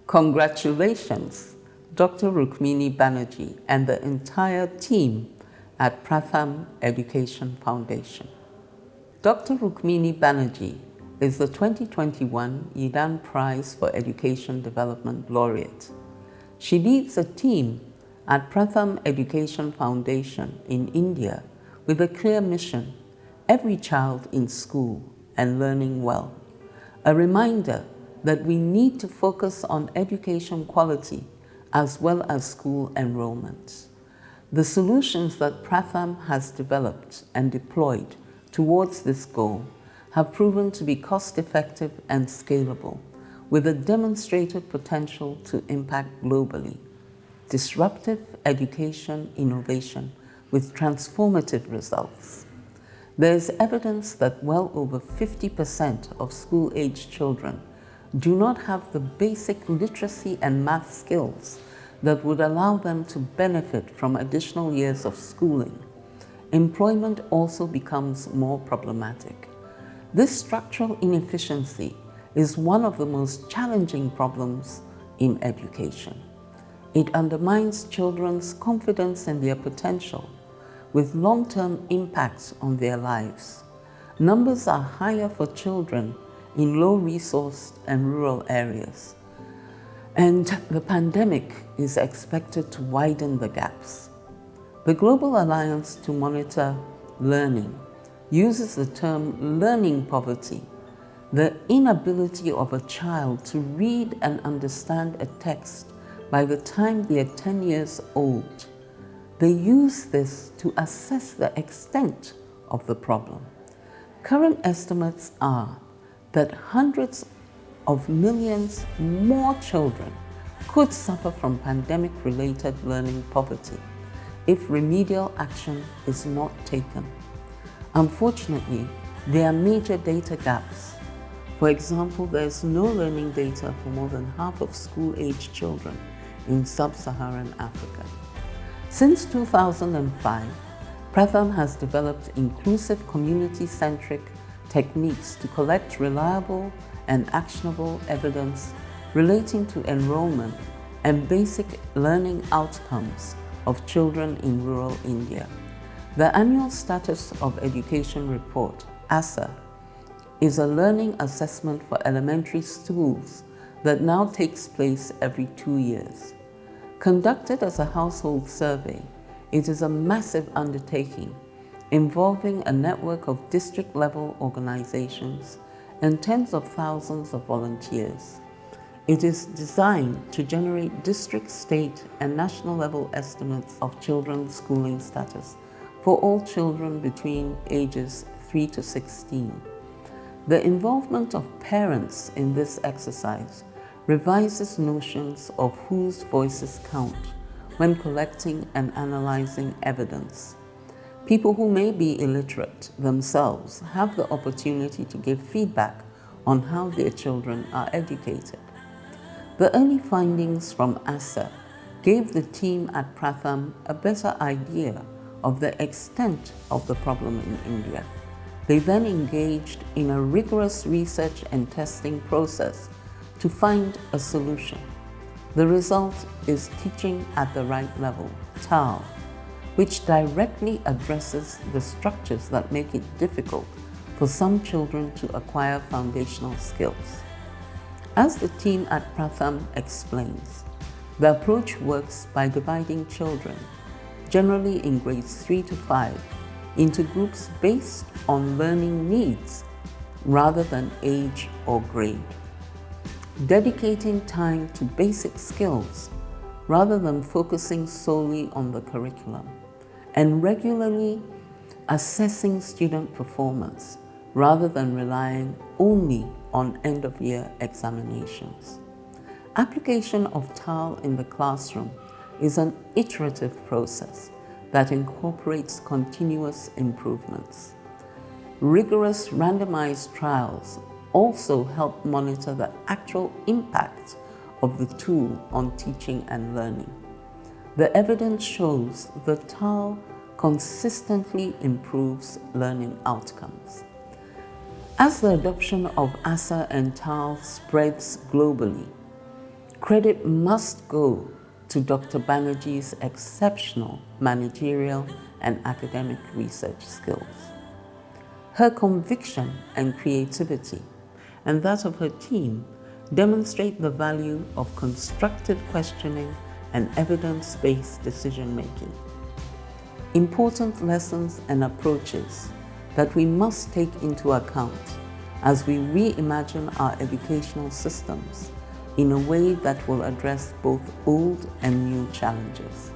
Congratulations, Dr. Rukmini Banerji and the entire team at Pratham Education Foundation. Dr. Rukmini Banerji is the 2021 Yidan Prize for Education Development Laureate. She leads a team at Pratham Education Foundation in India with a clear mission: every child in school and learning well. A reminder that we need to focus on education quality as well as school enrollment. The solutions that Pratham has developed and deployed towards this goal have proven to be cost-effective and scalable, with a demonstrated potential to impact globally. Disruptive education innovation with transformative results. There is evidence that well over 50% of school-aged children do not have the basic literacy and math skills that would allow them to benefit from additional years of schooling. Employment also becomes more problematic. This structural inefficiency is one of the most challenging problems in education. It undermines children's confidence in their potential, with long-term impacts on their lives. Numbers are higher for children in low-resourced and rural areas, and the pandemic is expected to widen the gaps. The Global Alliance to Monitor Learning uses the term learning poverty, the inability of a child to read and understand a text by the time they are 10 years old. They use this to assess the extent of the problem. Current estimates are that hundreds of millions more children could suffer from pandemic-related learning poverty if remedial action is not taken. Unfortunately, there are major data gaps. For example, there is no learning data for more than half of school-aged children in sub-Saharan Africa. Since 2005, Pratham has developed inclusive community-centric techniques to collect reliable and actionable evidence relating to enrollment and basic learning outcomes of children in rural India. The Annual Status of Education Report, ASA, is a learning assessment for elementary schools that now takes place every 2 years. Conducted as a household survey, it is a massive undertaking involving a network of district-level organizations and tens of thousands of volunteers. It is designed to generate district, state, and national level estimates of children's schooling status for all children between ages 3 to 16. The involvement of parents in this exercise revises notions of whose voices count when collecting and analyzing evidence. People who may be illiterate themselves have the opportunity to give feedback on how their children are educated. The early findings from ASA gave the team at Pratham a better idea of the extent of the problem in India. They then engaged in a rigorous research and testing process to find a solution. The result is Teaching at the Right Level, TAL, which directly addresses the structures that make it difficult for some children to acquire foundational skills. As the team at Pratham explains, the approach works by dividing children, generally in grades 3 to 5, into groups based on learning needs rather than age or grade. Dedicating time to basic skills rather than focusing solely on the curriculum, and regularly assessing student performance rather than relying only on end-of-year examinations. Application of TAL in the classroom is an iterative process that incorporates continuous improvements. Rigorous randomized trials also help monitor the actual impact of the tool on teaching and learning. The evidence shows that TAL consistently improves learning outcomes. As the adoption of ASA and TAL spreads globally, Credit must go to Dr. Banerji's exceptional managerial and academic research skills. Her conviction and creativity, and that of her team, demonstrate the value of constructive questioning and evidence-based decision-making. Important lessons and approaches that we must take into account as we reimagine our educational systems in a way that will address both old and new challenges.